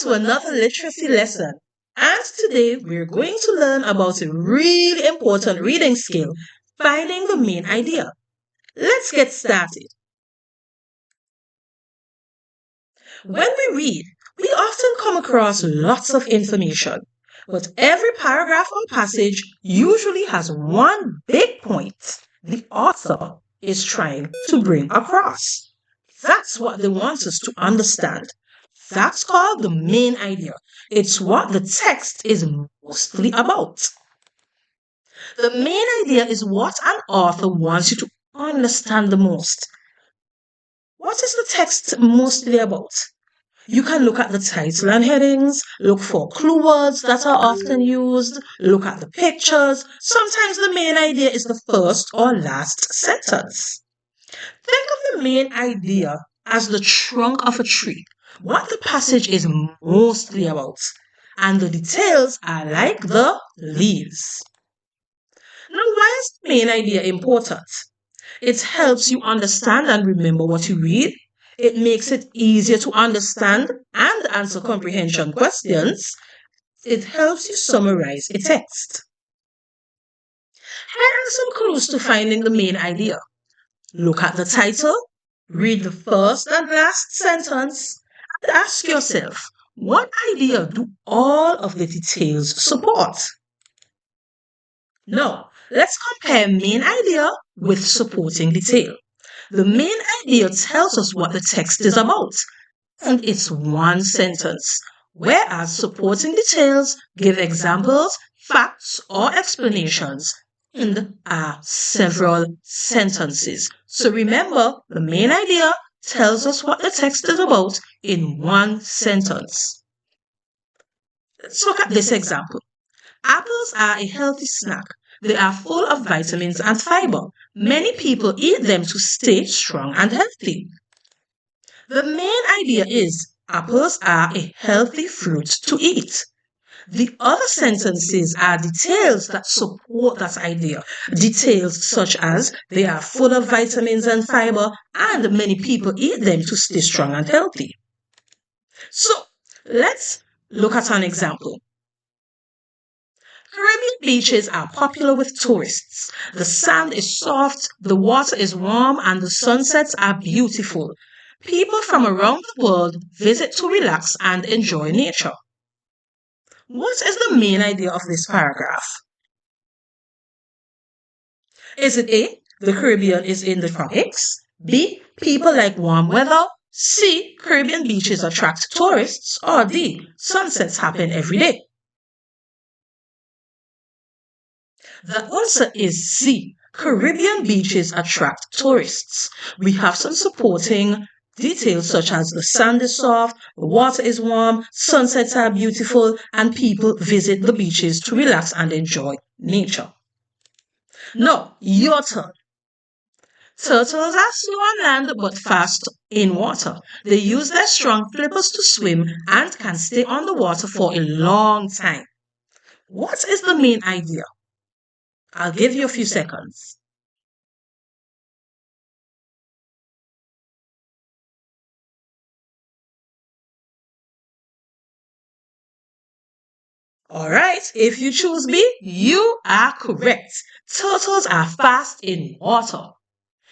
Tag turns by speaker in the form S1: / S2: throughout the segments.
S1: to another literacy lesson. And today we're going to learn about a really important reading skill, finding the main idea. Let's get started. When we read, we often come across lots of information, but every paragraph or passage usually has one big point the author is trying to bring across. That's what they want us to understand. That's called the main idea. It's what the text is mostly about. The main idea is what an author wants you to understand the most. What is the text mostly about? You can look at the title and headings, look for clue words that are often used, look at the pictures. Sometimes the main idea is the first or last sentence. Think of the main idea as the trunk of a tree, what the passage is mostly about, and the details are like the leaves. Now, why is the main idea important? It helps you understand and remember what you read. It makes it easier to understand and answer comprehension questions. It helps you summarize a text. Here are some clues to finding the main idea. Look at the title, read the first and last sentence, and ask yourself, what idea do all of the details support? Now, let's compare main idea with supporting detail. The main idea tells us what the text is about, and it's one sentence, whereas supporting details give examples, facts, or explanations, and are several sentences. So remember, the main idea tells us what the text is about in one sentence. Let's look at this example. Apples are a healthy snack. They are full of vitamins and fiber. Many people eat them to stay strong and healthy. The main idea is apples are a healthy fruit to eat. The other sentences are details that support that idea. Details such as they are full of vitamins and fiber, and many people eat them to stay strong and healthy. So, let's look at an example. Caribbean beaches are popular with tourists. The sand is soft, the water is warm, and the sunsets are beautiful. People from around the world visit to relax and enjoy nature. What is the main idea of this paragraph? Is it A, the Caribbean is in the tropics? B, people like warm weather? C, Caribbean beaches attract tourists? Or D, sunsets happen every day? The answer is C. Caribbean beaches attract tourists. We have some supporting details such as the sand is soft, the water is warm, sunsets are beautiful, and people visit the beaches to relax and enjoy nature. Now, your turn. Turtles are slow on land but fast in water. They use their strong flippers to swim and can stay on the water for a long time. What is the main idea? I'll give you a few seconds. All right, if you choose B, you are correct. Turtles are fast in water.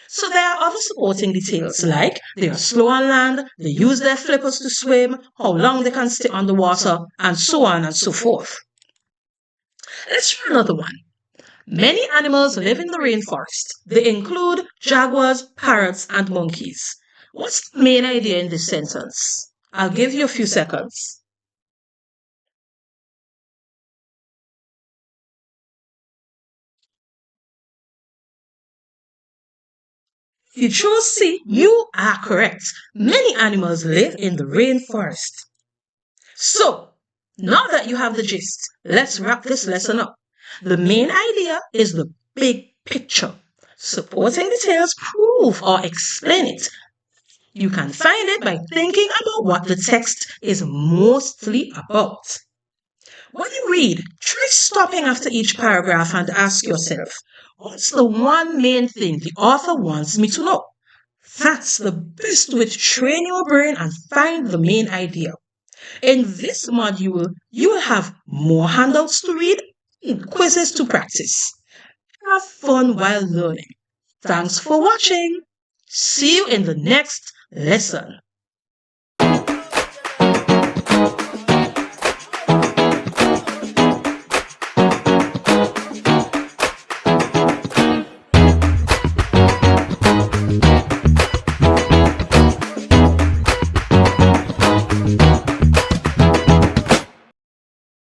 S1: So there are other supporting details like they are slow on land, they use their flippers to swim, how long they can stay underwater, and so on and so forth. Let's try another one. Many animals live in the rainforest. They include jaguars, parrots, and monkeys. What's the main idea in this sentence? I'll give you a few seconds. If you chose C, you are correct. Many animals live in the rainforest. So, now that you have the gist, let's wrap this lesson up. The main idea is the big picture. Supporting details prove or explain it. You can find it by thinking about what the text is mostly about. When you read, try stopping after each paragraph and ask yourself, what's the one main thing the author wants me to know? That's the best way to train your brain and find the main idea. In this module, you will have more handouts to read and quizzes to practice. Have fun while learning. Thanks for watching. See you in the next lesson.